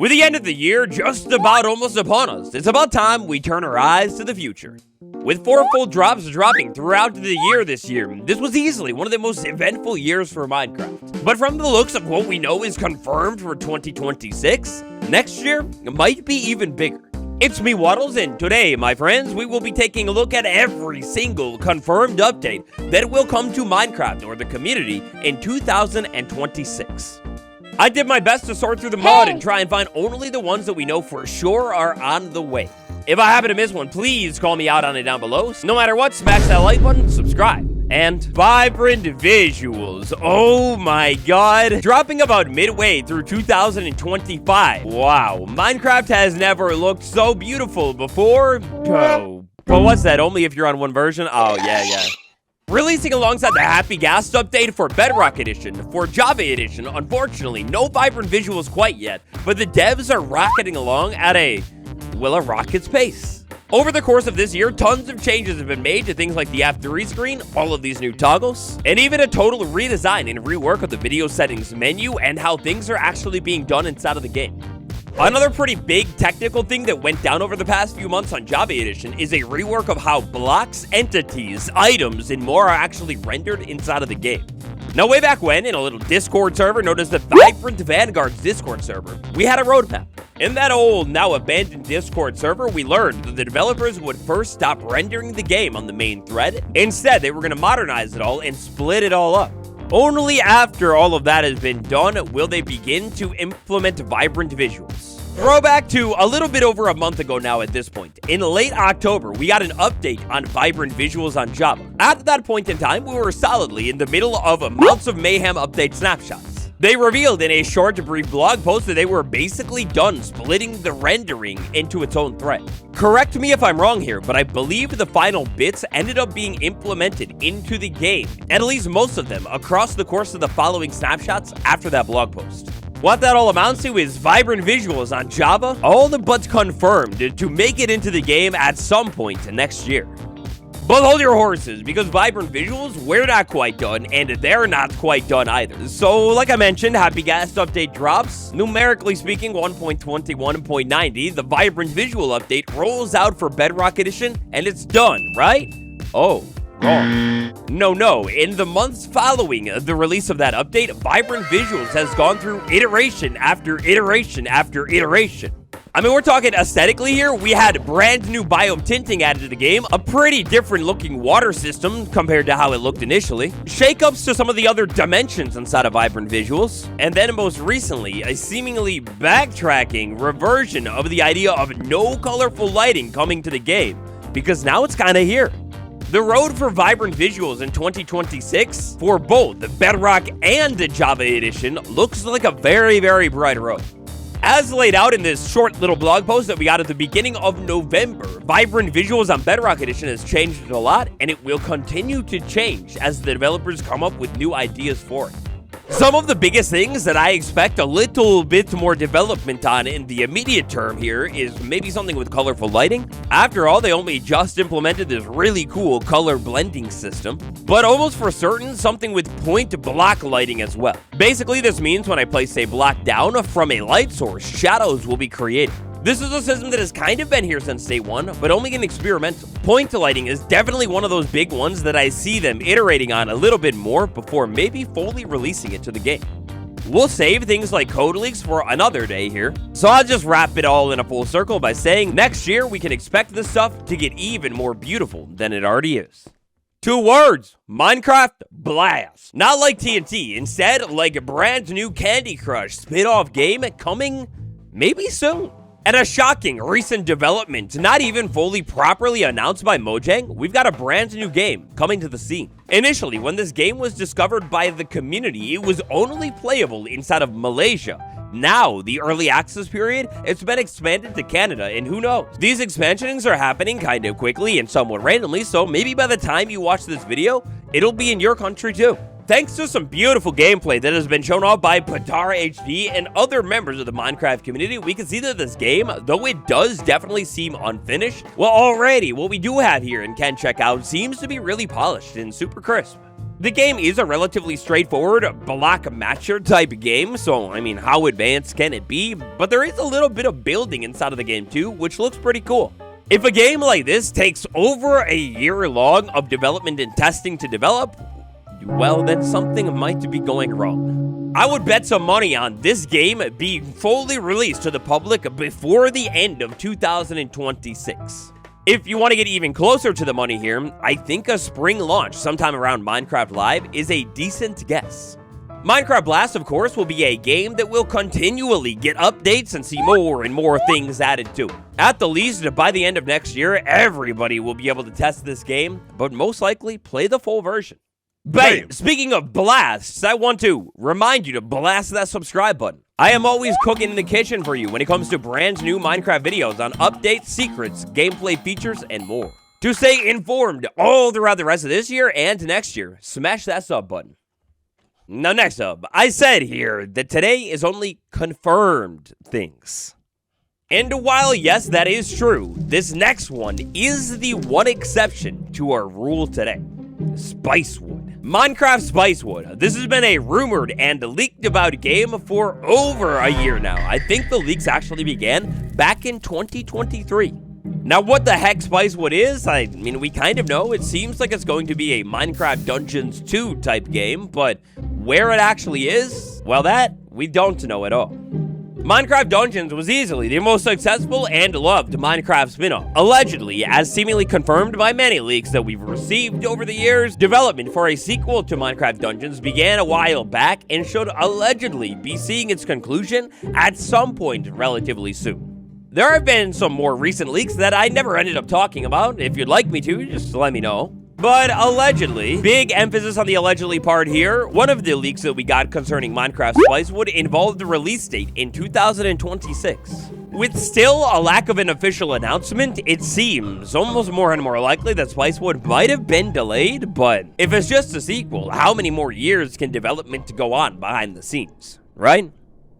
With the end of the year just about almost upon us, it's about time we turn our eyes to the future. With 4 full drops dropping throughout the year this year, this was easily one of the most eventful years for Minecraft. But from the looks of what we know is confirmed for 2026, next year might be even bigger. It's me, Wattles, and today, my friends, we will be taking a look at every single confirmed update that will come to Minecraft or the community in 2026. I did my best to sort through the mod and try and find only the ones that we know for sure are on the way. If I happen to miss one, please call me out on it down below. No matter what, smash that like button, subscribe. And vibrant visuals, oh my god. Dropping about midway through 2025. Wow, Minecraft has never looked so beautiful before. Oh, but what's that, only if you're on one version? Oh, yeah. Releasing alongside the Happy Gas update for Bedrock Edition. For Java Edition, unfortunately, no vibrant visuals quite yet, but the devs are rocketing along at a rocket's pace. Over the course of this year, tons of changes have been made to things like the F3 screen, all of these new toggles, and even a total redesign and rework of the video settings menu and how things are actually being done inside of the game. Another pretty big technical thing that went down over the past few months on Java Edition is a rework of how blocks, entities, items, and more are actually rendered inside of the game. Now, way back when, in a little Discord server known as the Vibrant Vanguard's Discord server, we had a roadmap. In that old, now abandoned Discord server, we learned that the developers would first stop rendering the game on the main thread. Instead, they were going to modernize it all and split it all up. Only after all of that has been done will they begin to implement vibrant visuals. Throwback to a little bit over a month ago now at this point. In late October, we got an update on vibrant visuals on Java. At that point in time, we were solidly in the middle of Amounts of Mayhem update snapshots. They revealed in a short, brief blog post that they were basically done splitting the rendering into its own thread. Correct me if I'm wrong here, but I believe the final bits ended up being implemented into the game, at least most of them, across the course of the following snapshots after that blog post. What that all amounts to is vibrant visuals on Java, all but confirmed to make it into the game at some point next year. But hold your horses, because vibrant visuals, we're not quite done, and they're not quite done either. So, like I mentioned, Happy Gas update drops. Numerically speaking, 1.21.90, the vibrant visual update rolls out for Bedrock Edition, and it's done, right? Oh, wrong. No. In the months following the release of that update, vibrant visuals has gone through iteration after iteration after iteration. I mean, we're talking aesthetically here. We had brand new biome tinting added to the game, a pretty different looking water system compared to how it looked initially, shakeups to some of the other dimensions inside of vibrant visuals, and then most recently, a seemingly backtracking reversion of the idea of no colorful lighting coming to the game, because now it's kind of here. The road for vibrant visuals in 2026 for both the Bedrock and the Java Edition looks like a very, very bright road. As laid out in this short little blog post that we got at the beginning of November, vibrant visuals on Bedrock Edition has changed a lot, and it will continue to change as the developers come up with new ideas for it. Some of the biggest things that I expect a little bit more development on in the immediate term here is maybe something with colorful lighting. After all, they only just implemented this really cool color blending system, but almost for certain, something with point block lighting as well. Basically, this means when I place a block down from a light source, shadows will be created. This is a system that has kind of been here since day one, but only in experimental. Point lighting is definitely one of those big ones that I see them iterating on a little bit more before maybe fully releasing it to the game. We'll save things like code leaks for another day here, so I'll just wrap it all in a full circle by saying next year we can expect this stuff to get even more beautiful than it already is. 2 words, Minecraft blast. Not like TNT, instead like a brand new Candy Crush spin-off game coming maybe soon. And a shocking recent development, not even fully properly announced by Mojang, we've got a brand new game coming to the scene. Initially, when this game was discovered by the community, it was only playable inside of Malaysia. Now, the early access period, it's been expanded to Canada, and who knows? These expansions are happening kind of quickly and somewhat randomly, so maybe by the time you watch this video, it'll be in your country too. Thanks to some beautiful gameplay that has been shown off by Padar HD and other members of the Minecraft community, we can see that this game, though it does definitely seem unfinished, well, already what we do have here and can check out seems to be really polished and super crisp. The game is a relatively straightforward block matcher type game, so I mean, how advanced can it be? But there is a little bit of building inside of the game too, which looks pretty cool. If a game like this takes over a year long of development and testing to develop, well, then something might be going wrong. I would bet some money on this game being fully released to the public before the end of 2026. If you want to get even closer to the money here, I think a spring launch sometime around Minecraft Live is a decent guess. Minecraft Blast, of course, will be a game that will continually get updates and see more and more things added to it. At the least, by the end of next year, everybody will be able to test this game, but most likely play the full version. Bam! Speaking of blasts, I want to remind you to blast that subscribe button. I am always cooking in the kitchen for you when it comes to brand new Minecraft videos on updates, secrets, gameplay features, and more. To stay informed all throughout the rest of this year and next year, smash that sub button. Now next up, I said here that today is only confirmed things. And while yes, that is true, this next one is the one exception to our rule today. Spicewood. Minecraft Spicewood. This has been a rumored and leaked about game for over a year now. I think the leaks actually began back in 2023. Now, what the heck Spicewood is, I mean, we kind of know. It seems like it's going to be a Minecraft Dungeons 2 type game, but where it actually is, well, that we don't know at all. Minecraft Dungeons was easily the most successful and loved Minecraft spin-off. Allegedly, as seemingly confirmed by many leaks that we've received over the years, development for a sequel to Minecraft Dungeons began a while back and should allegedly be seeing its conclusion at some point relatively soon. There have been some more recent leaks that I never ended up talking about. If you'd like me to, just let me know. But allegedly, big emphasis on the allegedly part here, one of the leaks that we got concerning Minecraft Spicewood involved the release date in 2026. With still a lack of an official announcement, it seems almost more and more likely that Spicewood might have been delayed, but if it's just a sequel, how many more years can development go on behind the scenes, right?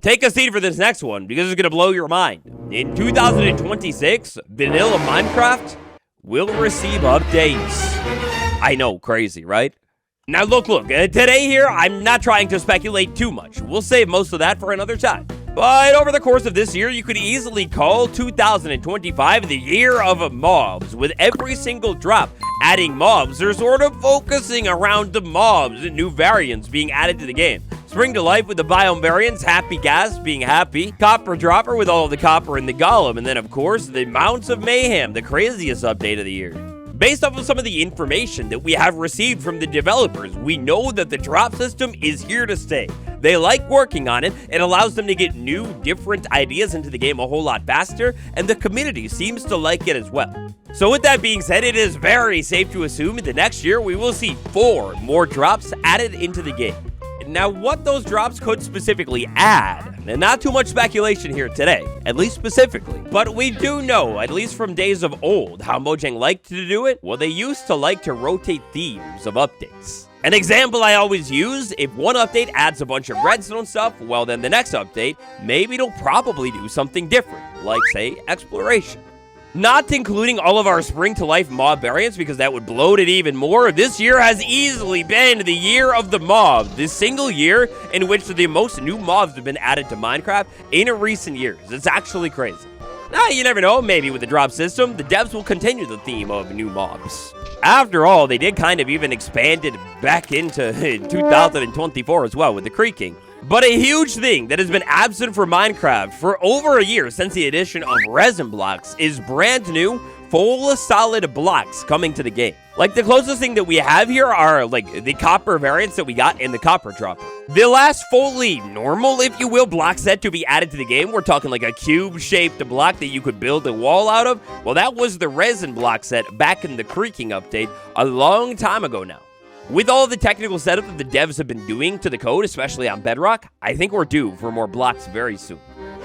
Take a seat for this next one, because it's going to blow your mind. In 2026, vanilla Minecraft will receive updates. I know, crazy, right? Now look, today here, I'm not trying to speculate too much. We'll save most of that for another time. But over the course of this year, you could easily call 2025 the year of mobs, with every single drop adding mobs. They're sort of focusing around the mobs and new variants being added to the game. Spring to life with the biome variants, Happy Gas being happy, Copper Dropper with all of the copper and the golem, and then of course, the Mounts of Mayhem, the craziest update of the year. Based off of some of the information that we have received from the developers, we know that the drop system is here to stay. They like working on it, it allows them to get new, different ideas into the game a whole lot faster, and the community seems to like it as well. So with that being said, it is very safe to assume that next year we will see 4 more drops added into the game. Now, what those drops could specifically add, and not too much speculation here today, at least specifically, but we do know, at least from days of old, how Mojang liked to do it. Well, they used to like to rotate themes of updates. An example I always use, if one update adds a bunch of redstone stuff, well then the next update, maybe it'll probably do something different, like say, exploration. Not including all of our spring to life mob variants because that would bloat it even more. This year has easily been the year of the mob. This single year in which the most new mobs have been added to Minecraft in recent years. It's actually crazy. Now, you never know, maybe with the drop system, the devs will continue the theme of new mobs. After all, they did kind of even expand it back into 2024 as well with the creaking. But a huge thing that has been absent for Minecraft for over a year since the addition of resin blocks is brand new, full solid blocks coming to the game. Like the closest thing that we have here are like the copper variants that we got in the Copper Dropper. The last fully normal, if you will, block set to be added to the game, we're talking like a cube-shaped block that you could build a wall out of. Well, that was the resin block set back in the creaking update a long time ago now. With all the technical setup that the devs have been doing to the code, especially on Bedrock, I think we're due for more blocks very soon.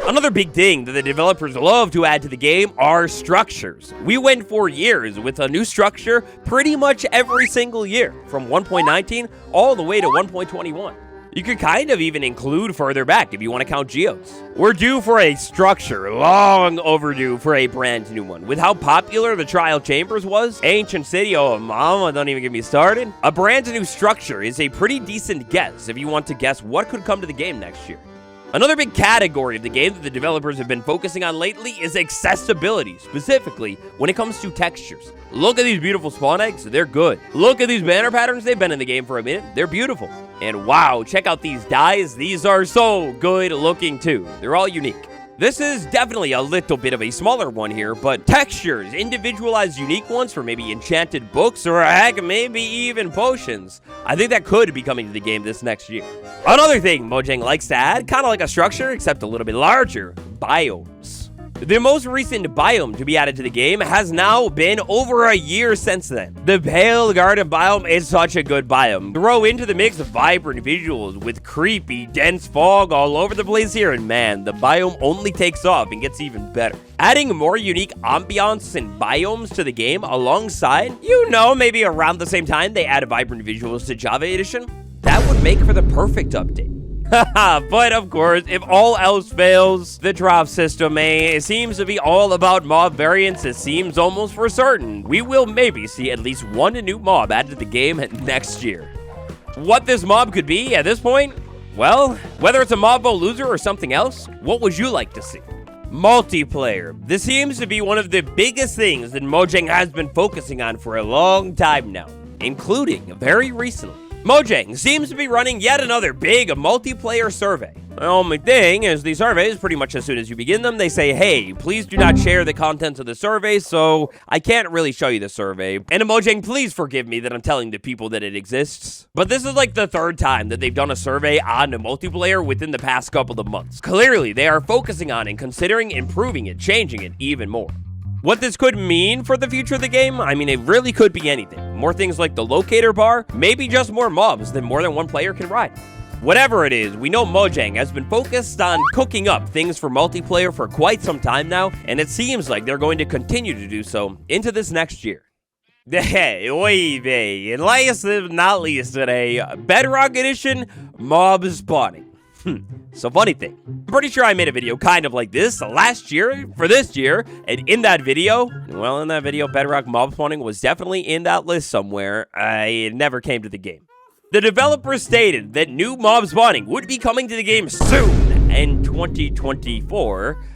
Another big thing that the developers love to add to the game are structures. We went for years with a new structure pretty much every single year, from 1.19 all the way to 1.21. You could kind of even include further back if you want to count geos. We're due for a structure, long overdue for a brand new one. With how popular the Trial Chambers was, Ancient City, oh mama, don't even get me started. A brand new structure is a pretty decent guess if you want to guess what could come to the game next year. Another big category of the game that the developers have been focusing on lately is accessibility, specifically when it comes to textures. Look at these beautiful spawn eggs, they're good. Look at these banner patterns, they've been in the game for a minute, they're beautiful. And wow, check out these dyes, these are so good looking too. They're all unique. This is definitely a little bit of a smaller one here, but textures, individualized unique ones for maybe enchanted books or heck, maybe even potions. I think that could be coming to the game this next year. Another thing Mojang likes to add, kind of like a structure, except a little bit larger, biomes. The most recent biome to be added to the game has now been over a year since then. The Pale Garden biome is such a good biome. Throw into the mix of vibrant visuals with creepy, dense fog all over the place here, and man, the biome only takes off and gets even better. Adding more unique ambiance and biomes to the game alongside, maybe around the same time they add vibrant visuals to Java Edition, that would make for the perfect update. But of course, if all else fails, the drop system, it seems to be all about mob variants. It seems almost for certain we will maybe see at least one new mob added to the game next year. What this mob could be at this point? Well, whether it's a mob vote loser or something else, what would you like to see? Multiplayer. This seems to be one of the biggest things that Mojang has been focusing on for a long time now, including very recently. Mojang seems to be running yet another big multiplayer survey. The only thing is the surveys, pretty much as soon as you begin them, they say, hey, please do not share the contents of the survey, so I can't really show you the survey. And Mojang, please forgive me that I'm telling the people that it exists. But this is like the third time that they've done a survey on the multiplayer within the past couple of months. Clearly, they are focusing on and considering improving it, changing it even more. What this could mean for the future of the game? I mean, it really could be anything. More things like the locator bar, maybe just more mobs that more than one player can ride. Whatever it is, we know Mojang has been focused on cooking up things for multiplayer for quite some time now, and it seems like they're going to continue to do so into this next year. And last but not least today, Bedrock Edition mob spawning. So funny thing, I'm pretty sure I made a video kind of like this last year for this year, and in that video, Bedrock mob spawning was definitely in that list somewhere. It never came to the game. The developers stated that new mob spawning would be coming to the game soon in 2024.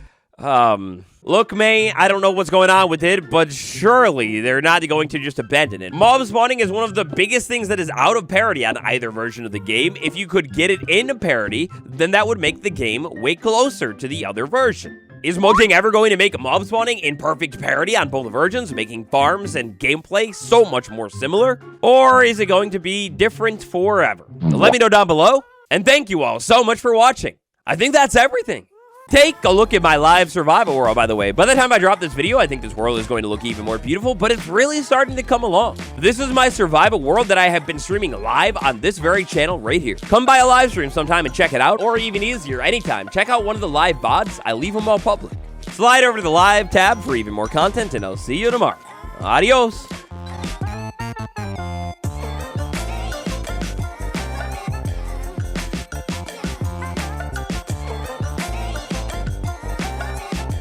Look, May, I don't know what's going on with it, but surely they're not going to just abandon it. Mob spawning is one of the biggest things that is out of parity on either version of the game. If you could get it in parity, then that would make the game way closer to the other version. Is Mojang ever going to make mob spawning in perfect parity on both versions, making farms and gameplay so much more similar? Or is it going to be different forever? So let me know down below, and thank you all so much for watching. I think that's everything. Take a look at my live survival world, by the way. By the time I drop this video, I think this world is going to look even more beautiful, but it's really starting to come along. This is my survival world that I have been streaming live on this very channel right here. Come by a live stream sometime and check it out, or even easier, anytime, check out one of the live VODs. I leave them all public. Slide over to the live tab for even more content, and I'll see you tomorrow. Adios.